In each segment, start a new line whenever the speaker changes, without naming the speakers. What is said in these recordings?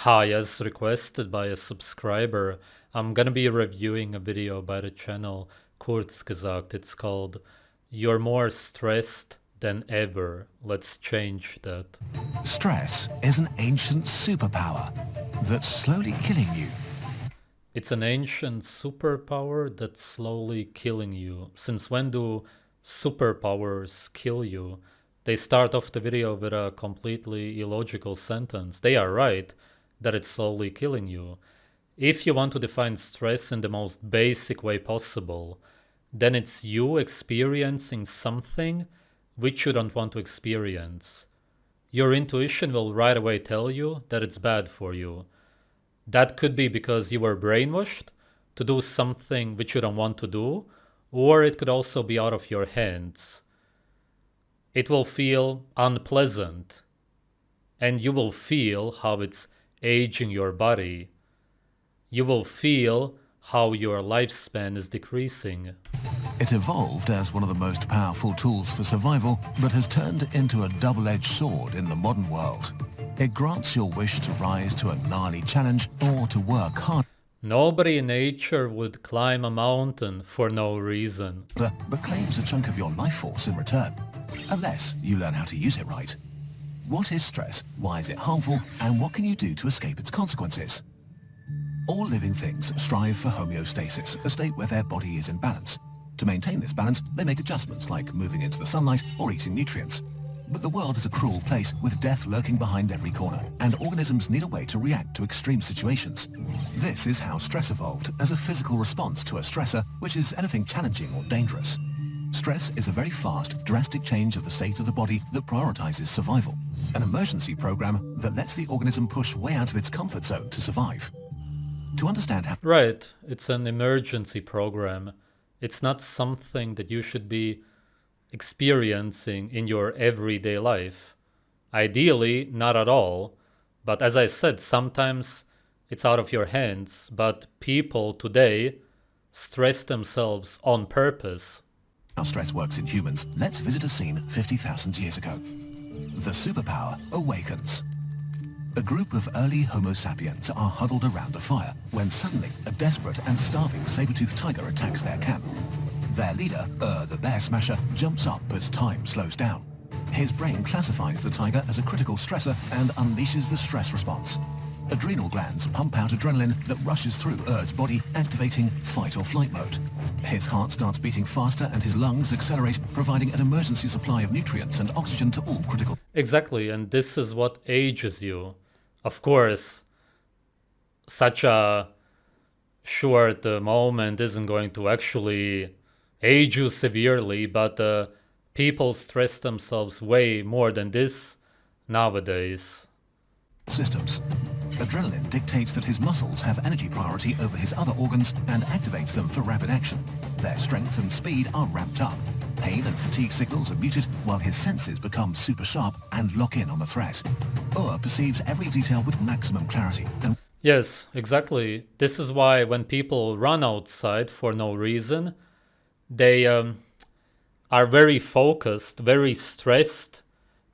Hi, as requested by a subscriber, I'm gonna be reviewing a video by the channel Kurzgesagt. It's called You're More Stressed Than Ever. Let's change that.
Stress is an ancient superpower that's slowly killing you.
It's an ancient superpower that's slowly killing you. Since when do superpowers kill you? They start off the video with a completely illogical sentence. They are right that it's slowly killing you. If you want to define stress in the most basic way possible, then it's you experiencing something which you don't want to experience. Your intuition will right away tell you that it's bad for you. That could be because you were brainwashed to do something which you don't want to do, or it could also be out of your hands. It will feel unpleasant, and you will feel how it's aging your body. You will feel how your lifespan is decreasing.
It evolved as one of the most powerful tools for survival, but has turned into a double-edged sword in the modern world. It grants your wish to rise to a gnarly challenge or to work hard.
Nobody in nature would climb a mountain for no reason.
But claims a chunk of your life force in return, unless you learn how to use it right. What is stress? Why is it harmful? And what can you do to escape its consequences? All living things strive for homeostasis, a state where their body is in balance. To maintain this balance, they make adjustments like moving into the sunlight or eating nutrients. But the world is a cruel place with death lurking behind every corner, and organisms need a way to react to extreme situations. This is how stress evolved, as a physical response to a stressor, which is anything challenging or dangerous. Stress is a very fast, drastic change of the state of the body that prioritizes survival. An emergency program that lets the organism push way out of its comfort zone to survive. To understand how...
Right, it's an emergency program. It's not something that you should be experiencing in your everyday life. Ideally, not at all. But as I said, sometimes it's out of your hands. But people today stress themselves on purpose.
How stress works in humans, let's visit a scene 50,000 years ago. The superpower awakens. A group of early Homo sapiens are huddled around a fire when suddenly a desperate and starving saber-toothed tiger attacks their camp. Their leader, the bear smasher, jumps up as time slows down. His brain classifies the tiger as a critical stressor and unleashes the stress response. Adrenal glands pump out adrenaline that rushes through Ur's body, activating fight or flight mode. His heart starts beating faster and his lungs accelerate, providing an emergency supply of nutrients and oxygen to all critical...
Exactly, and this is what ages you. Of course, such a short moment isn't going to actually age you severely, but people stress themselves way more than this nowadays.
Systems. Adrenaline dictates that his muscles have energy priority over his other organs and activates them for rapid action. Their strength and speed are ramped up. Pain and fatigue signals are muted while his senses become super sharp and lock in on the threat. Perceives every detail with maximum clarity. And
yes, exactly. This is why when people run outside for no reason, they are very focused, very stressed,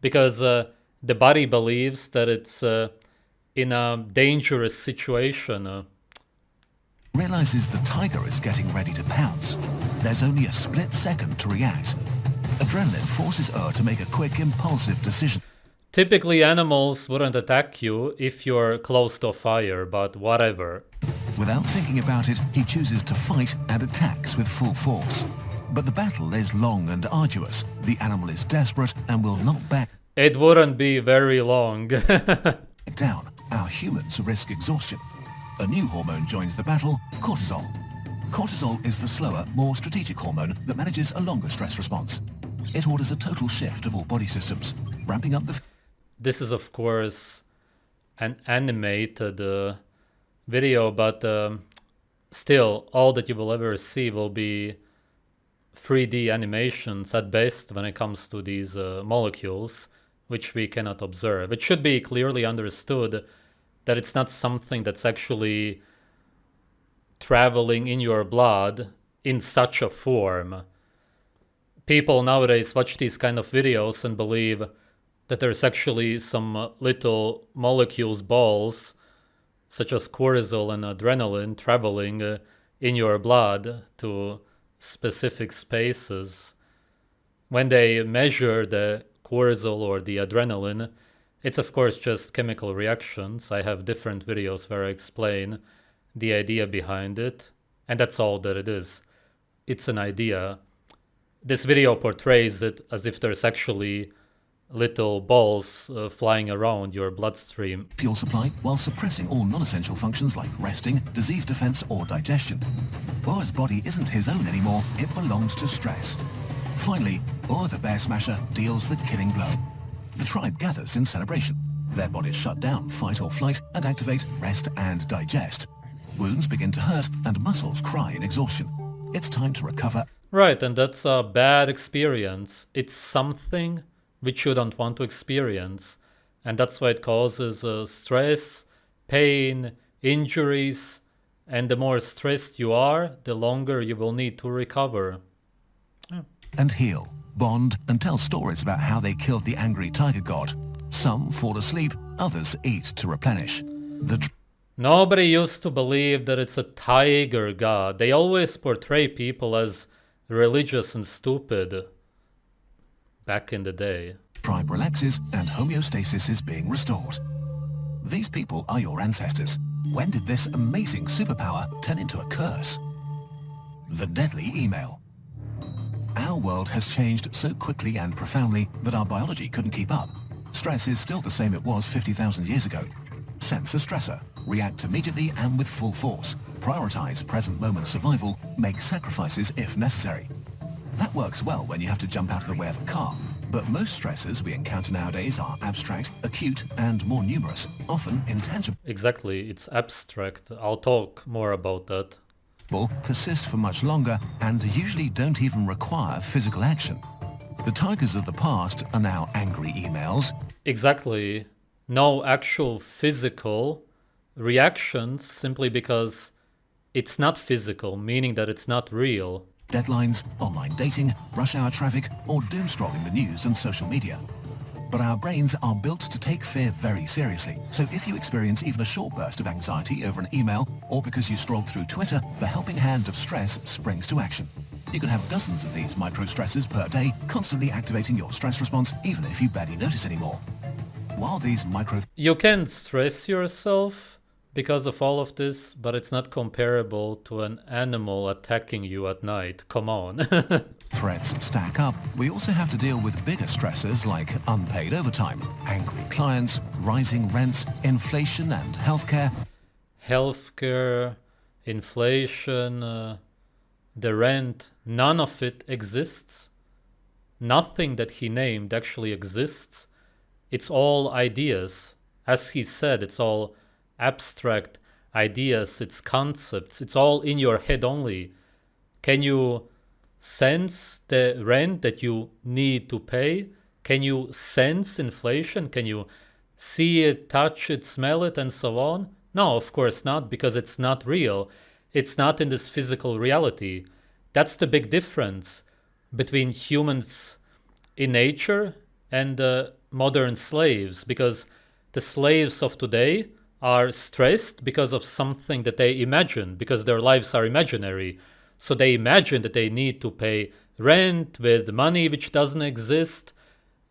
because the body believes that it's in a dangerous situation.
Realizes the tiger is getting ready to pounce. There's only a split second to react. Adrenaline forces to make a quick, impulsive decision.
Typically, animals wouldn't attack you if you're close to a fire, but whatever.
Without thinking about it, he chooses to fight and attacks with full force. But the battle is long and arduous. The animal is desperate and will not back.
It wouldn't be very long.
Down. Our humans risk exhaustion. A new hormone joins the battle, cortisol. Cortisol is the slower, more strategic hormone that manages a longer stress response. It orders a total shift of all body systems, ramping up the...
This is, of course, an animated video, but still, all that you will ever see will be 3D animations at best when it comes to these molecules, which we cannot observe. It should be clearly understood that it's not something that's actually traveling in your blood in such a form. People nowadays watch these kind of videos and believe that there's actually some little molecules, balls, such as cortisol and adrenaline traveling in your blood to specific spaces. When they measure the cortisol or the adrenaline, it's of course just chemical reactions. I have different videos where I explain the idea behind it, and that's all that it is. It's an idea. This video portrays it as if there's actually little balls flying around your bloodstream.
Fuel supply while suppressing all non-essential functions like resting, disease defense or digestion. Or's body isn't his own anymore, it belongs to stress. Finally, Or the bear smasher deals the killing blow. The tribe gathers in celebration. Their bodies shut down fight or flight and activate rest and digest. Wounds begin to hurt and muscles cry in exhaustion. It's time to recover.
Right, and that's a bad experience. It's something which you don't want to experience. And that's why it causes stress, pain, injuries. And the more stressed you are, the longer you will need to recover.
And heal, bond, and tell stories about how they killed the angry tiger god. Some fall asleep, others eat to replenish.
Nobody used to believe that it's a tiger god. They always portray people as religious and stupid back in the day.
Tribe relaxes and homeostasis is being restored. These people are your ancestors. When did this amazing superpower turn into a curse? The deadly email. Our world has changed so quickly and profoundly that our biology couldn't keep up. Stress is still the same it was 50,000 years ago. Sense a stressor, react immediately and with full force, prioritize present moment survival, make sacrifices if necessary. That works well when you have to jump out of the way of a car, but most stressors we encounter nowadays are abstract, acute and more numerous, often intangible.
Exactly, it's abstract. I'll talk more about that.
Persist for much longer and usually don't even require physical action. The tigers of the past are now angry emails.
Exactly. No actual physical reactions simply because it's not physical, meaning that it's not real.
Deadlines, online dating, rush hour traffic, or doom scrolling the news and social media. But our brains are built to take fear very seriously. So if you experience even a short burst of anxiety over an email or because you scrolled through Twitter, the helping hand of stress springs to action. You can have dozens of these micro-stressors per day, constantly activating your stress response even if you barely notice anymore. While these
You can stress yourself because of all of this, but it's not comparable to an animal attacking you at night. Come on.
threats stack up, we also have to deal with bigger stressors like unpaid overtime, angry clients, rising rents, inflation and healthcare.
Healthcare, inflation, the rent, none of it exists. Nothing that he named actually exists. It's all ideas. As he said, it's all abstract ideas, it's concepts, it's all in your head only. Can you sense the rent that you need to pay? Can you sense inflation? Can you see it, touch it, smell it, and so on? No, of course not, because it's not real. It's not in this physical reality. That's the big difference between humans in nature and modern slaves, because the slaves of today are stressed because of something that they imagine, because their lives are imaginary. So they imagine that they need to pay rent with money which doesn't exist.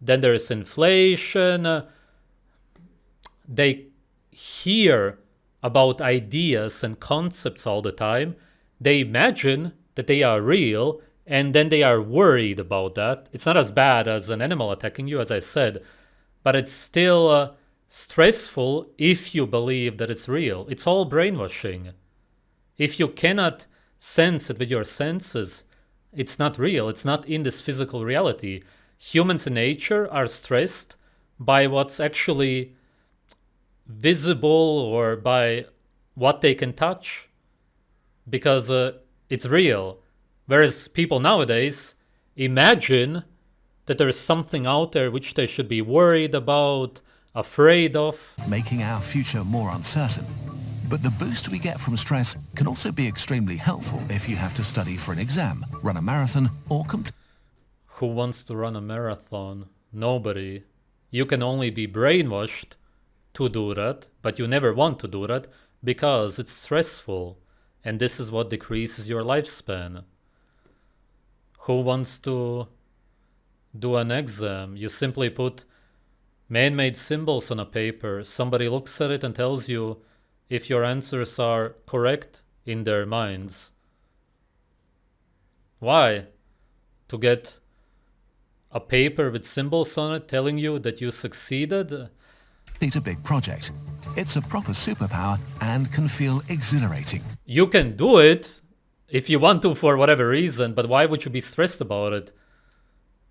Then there's inflation. They hear about ideas and concepts all the time. They imagine that they are real, and then they are worried about that. It's not as bad as an animal attacking you, as I said, but it's still stressful if you believe that it's real. It's all brainwashing. If you cannot sense it with your senses, it's not real. It's not in this physical reality. Humans in nature are stressed by what's actually visible or by what they can touch because it's real. Whereas people nowadays imagine that there's something out there which they should be worried about, afraid of.
Making our future more uncertain. But the boost we get from stress can also be extremely helpful if you have to study for an exam, run a marathon, or
Who wants to run a marathon? Nobody. You can only be brainwashed to do that, but you never want to do that because it's stressful. And this is what decreases your lifespan. Who wants to do an exam? You simply put man-made symbols on a paper. Somebody looks at it and tells you if your answers are correct in their minds. Why? To get a paper with symbols on it telling you that you succeeded?
It's a big project. It's a proper superpower and can feel exhilarating.
You can do it if you want to for whatever reason, but why would you be stressed about it?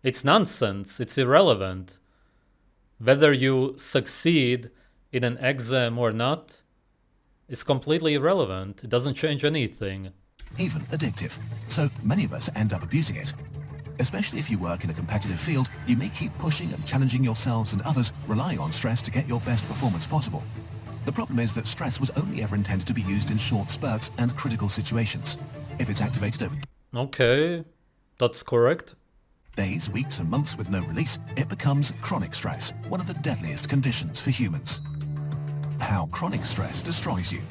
It's nonsense. It's irrelevant. Whether you succeed in an exam or not is completely irrelevant. It doesn't change anything.
Even addictive. So many of us end up abusing it. Especially if you work in a competitive field, you may keep pushing and challenging yourselves and others, relying on stress to get your best performance possible. The problem is that stress was only ever intended to be used in short spurts and critical situations. If it's activated over
Okay, that's correct.
days, weeks and months with no release, it becomes chronic stress, one of the deadliest conditions for humans. How chronic stress destroys you.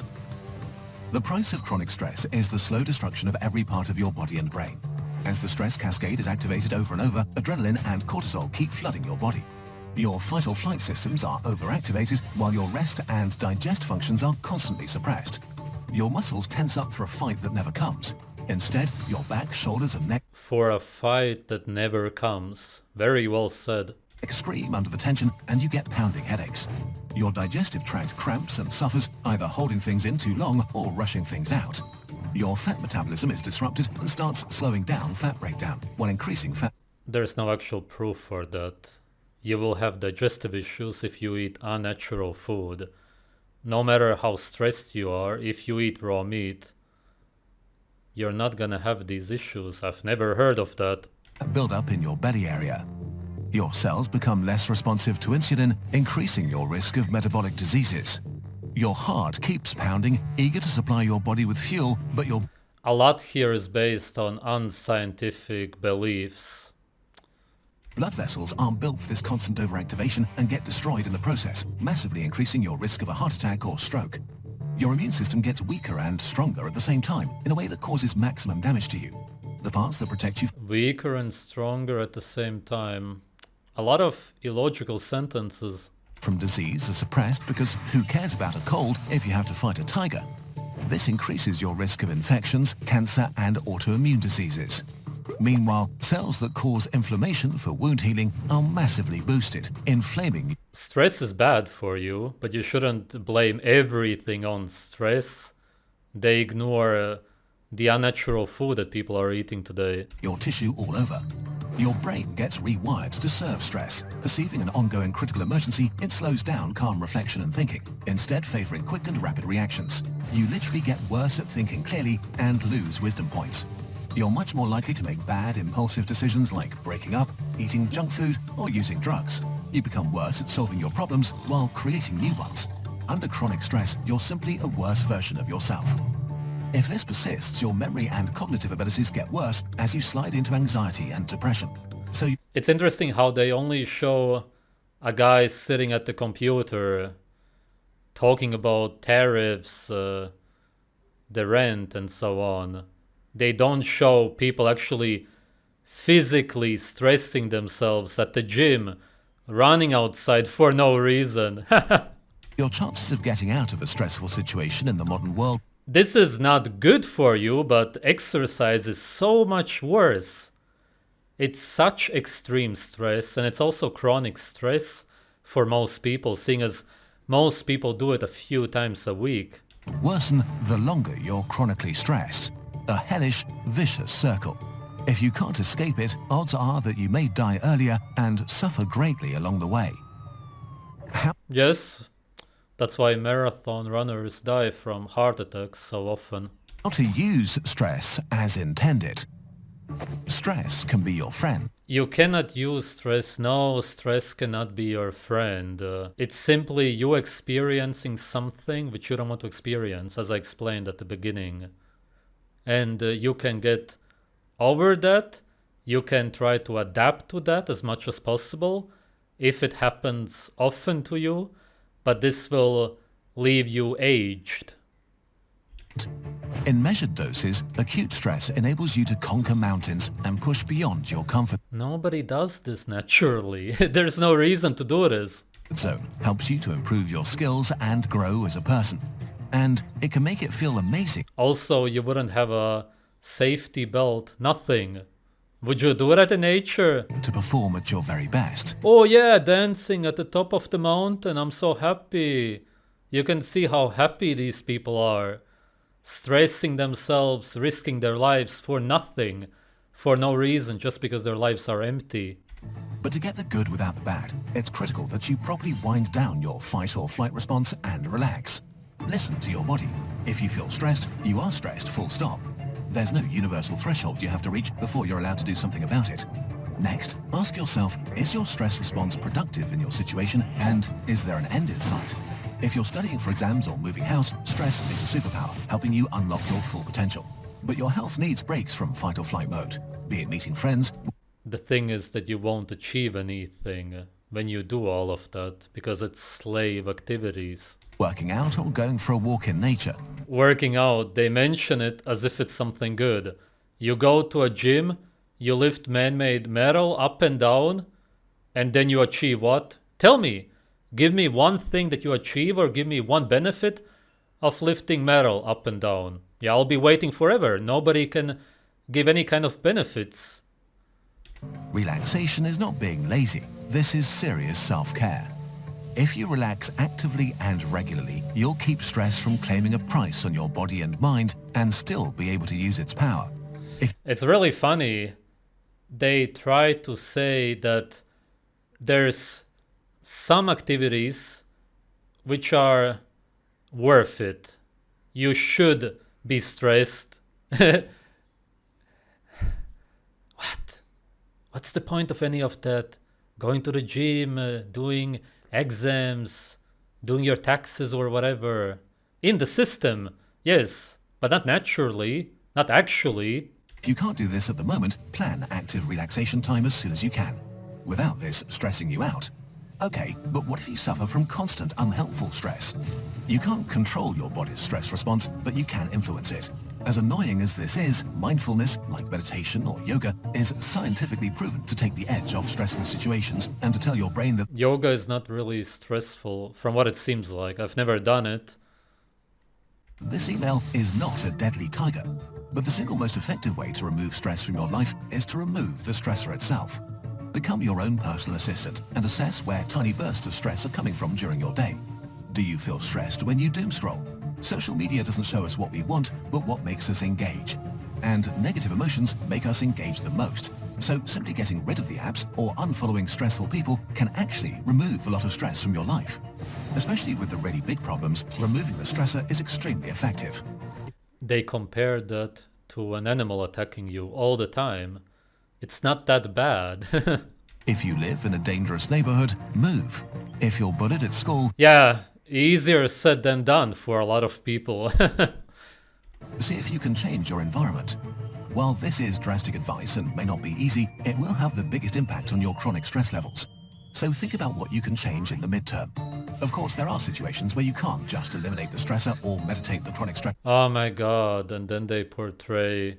The price of chronic stress is the slow destruction of every part of your body and brain. As the stress cascade is activated over and over, adrenaline and cortisol keep flooding your body. Your fight or flight systems are overactivated while your rest and digest functions are constantly suppressed. Your muscles tense up for a fight that never comes. Instead, your back, shoulders and neck
For a fight that never comes. Very well said.
scream under the tension and you get pounding headaches. Your digestive tract cramps and suffers, either holding things in too long or rushing things out. Your fat metabolism is disrupted and starts slowing down fat breakdown, while increasing fat.
There's no actual proof for that. You will have digestive issues if you eat unnatural food. No matter how stressed you are, if you eat raw meat, you're not gonna have these issues. I've never heard of that.
Build up in your belly area. Your cells become less responsive to insulin, increasing your risk of metabolic diseases. Your heart keeps pounding, eager to supply your body with fuel, but your
A lot here is based on unscientific beliefs.
blood vessels aren't built for this constant overactivation and get destroyed in the process, massively increasing your risk of a heart attack or stroke. Your immune system gets weaker and stronger at the same time, in a way that causes maximum damage to you. The parts that protect you
Weaker and stronger at the same time. A lot of illogical sentences.
from disease are suppressed because who cares about a cold if you have to fight a tiger? This increases your risk of infections, cancer and autoimmune diseases. Meanwhile, cells that cause inflammation for wound healing are massively boosted, inflaming.
Stress is bad for you, but you shouldn't blame everything on stress. They ignore the unnatural food that people are eating today.
Your tissue all over. Your brain gets rewired to serve stress. Perceiving an ongoing critical emergency, it slows down calm reflection and thinking, instead favoring quick and rapid reactions. You literally get worse at thinking clearly and lose wisdom points. You're much more likely to make bad, impulsive decisions like breaking up, eating junk food, or using drugs. You become worse at solving your problems while creating new ones. Under chronic stress, you're simply a worse version of yourself. If this persists, your memory and cognitive abilities get worse as you slide into anxiety and depression. So
It's interesting how they only show a guy sitting at the computer talking about tariffs, the rent, and so on. They don't show people actually physically stressing themselves at the gym, running outside for no reason.
your chances of getting out of a stressful situation in the modern world
This is not good for you, but exercise is so much worse. It's such extreme stress, and it's also chronic stress for most people, seeing as most people do it a few times a week.
worsen the longer you're chronically stressed. A hellish, vicious circle. If you can't escape it, odds are that you may die earlier and suffer greatly along the way.
Yes, that's why marathon runners die from heart attacks so often.
How to use stress as intended. Stress can be your friend.
You cannot use stress. No, stress cannot be your friend. It's simply you experiencing something which you don't want to experience, as I explained at the beginning. And you can get over that. You can try to adapt to that as much as possible if it happens often to you. but this will leave you aged.
In measured doses, acute stress enables you to conquer mountains and push beyond your comfort
Nobody does this naturally. There's no reason to do this.
zone, helps you to improve your skills and grow as a person. And it can make it feel amazing
Also, you wouldn't have a safety belt, nothing. Would you do that in nature?
to perform at your very best.
Oh yeah, dancing at the top of the mountain, I'm so happy. You can see how happy these people are. Stressing themselves, risking their lives for nothing, for no reason, just because their lives are empty.
But to get the good without the bad, it's critical that you properly wind down your fight or flight response and relax. Listen to your body. If you feel stressed, you are stressed, full stop. There's no universal threshold you have to reach before you're allowed to do something about it. Next, ask yourself, is your stress response productive in your situation, and is there an end in sight? If you're studying for exams or moving house, stress is a superpower, helping you unlock your full potential. But your health needs breaks from fight or flight mode, be it meeting friends.
The thing is that you won't achieve anything when you do all of that, because it's slave activities.
Working out or going for a walk in nature.
Working out, they mention it as if it's something good. You go to a gym, you lift man-made metal up and down, and then you achieve what? Tell me. Give me one thing that you achieve, or give me one benefit of lifting metal up and down. Yeah, I'll be waiting forever. Nobody can give any kind of benefits.
Relaxation is not being lazy. This is serious self-care. If you relax actively and regularly, you'll keep stress from claiming a price on your body and mind and still be able to use its power.
It's really funny. They try to say that there's some activities which are worth it. You should be stressed. What? What's the point of any of that? Going to the gym, doing exams, doing your taxes or whatever. In the system, yes, but not naturally, not actually.
If you can't do this at the moment, plan active relaxation time as soon as you can, without this stressing you out. Okay, but what if you suffer from constant unhelpful stress? You can't control your body's stress response, but you can influence it. As annoying as this is, mindfulness, like meditation or yoga, is scientifically proven to take the edge off stressful situations and to tell your brain that
Yoga is not really stressful, from what it seems like. I've never done it.
this email is not a deadly tiger. But the single most effective way to remove stress from your life is to remove the stressor itself. Become your own personal assistant and assess where tiny bursts of stress are coming from during your day. Do you feel stressed when you doom scroll? Social media doesn't show us what we want, but what makes us engage. And negative emotions make us engage the most. So simply getting rid of the apps or unfollowing stressful people can actually remove a lot of stress from your life. Especially with the really big problems, removing the stressor is extremely effective.
They compare that to an animal attacking you all the time. It's not that bad.
If you live in a dangerous neighborhood, move. If you're bullied at school,
Yeah, easier said than done for a lot of people.
see if you can change your environment. While this is drastic advice and may not be easy, it will have the biggest impact on your chronic stress levels. So think about what you can change in the midterm. Of course, there are situations where you can't just eliminate the stressor or meditate the chronic stress.
Oh my god, and then they portray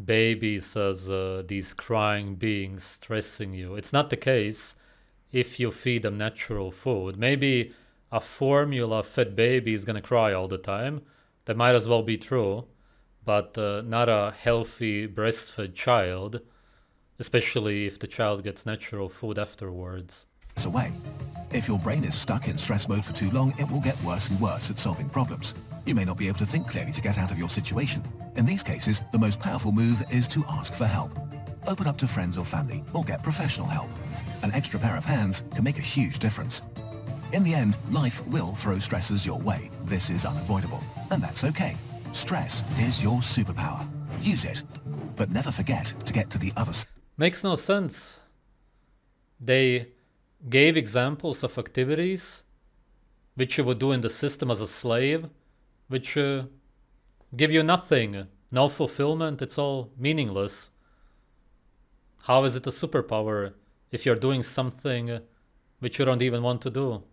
babies as these crying beings stressing you. It's not the case if you feed them natural food. Maybe a formula-fed baby is gonna cry all the time. That might as well be true, but not a healthy breastfed child, especially if the child gets natural food afterwards.
Away. If your brain is stuck in stress mode for too long, it will get worse and worse at solving problems. You may not be able to think clearly to get out of your situation. In these cases, the most powerful move is to ask for help. Open up to friends or family, or get professional help. An extra pair of hands can make a huge difference. In the end, life will throw stressors your way. This is unavoidable, and that's okay. Stress is your superpower. Use it, but never forget to get to the other side.
Makes no sense. They gave examples of activities which you would do in the system as a slave, which give you nothing, no fulfillment, it's all meaningless. How is it a superpower if you're doing something which you don't even want to do?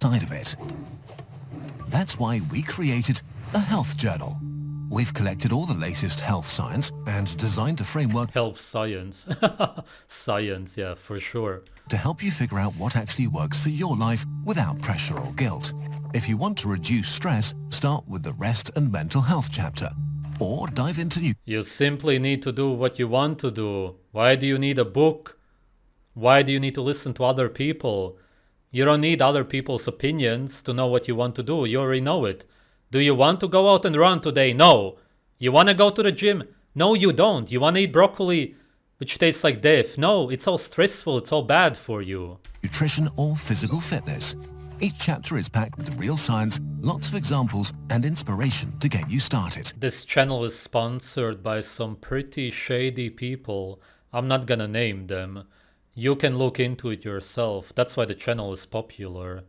side of it. That's why we created a health journal. We've collected all the latest health science and designed a framework
Health science. Science, yeah, for sure.
to help you figure out what actually works for your life without pressure or guilt. If you want to reduce stress, start with the rest and mental health chapter, or dive into
You simply need to do what you want to do. Why do you need a book? Why do you need to listen to other people? You don't need other people's opinions to know what you want to do. You already know it. Do you want to go out and run today? No. You want to go to the gym? No, you don't. You want to eat broccoli, which tastes like death? No, it's all stressful. It's all bad for you.
nutrition or physical fitness. Each chapter is packed with real science, lots of examples, and inspiration to get you started.
This channel is sponsored by some pretty shady people. I'm not gonna name them. You can look into it yourself. That's why the channel is popular.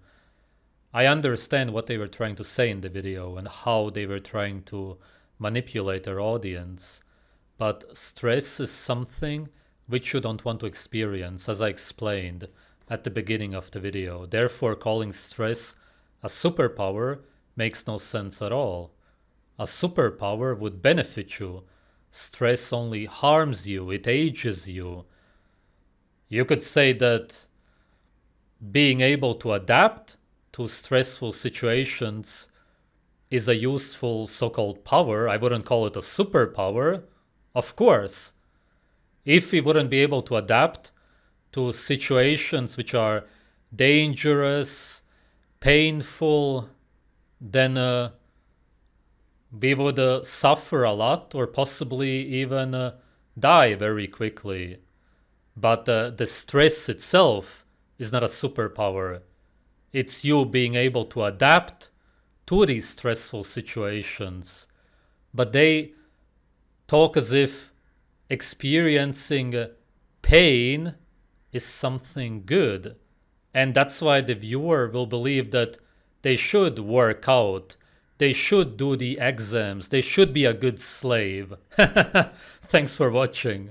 I understand what they were trying to say in the video and how they were trying to manipulate their audience. But stress is something which you don't want to experience, as I explained at the beginning of the video. Therefore, calling stress a superpower makes no sense at all. A superpower would benefit you. Stress only harms you, it ages you. You could say that being able to adapt to stressful situations is a useful so-called power. I wouldn't call it a superpower. Of course, if we wouldn't be able to adapt to situations which are dangerous, painful, then we would suffer a lot or possibly even die very quickly. But the stress itself is not a superpower. It's you being able to adapt to these stressful situations. But they talk as if experiencing pain is something good. And that's why the viewer will believe that they should work out, they should do the exams, they should be a good slave. Thanks for watching.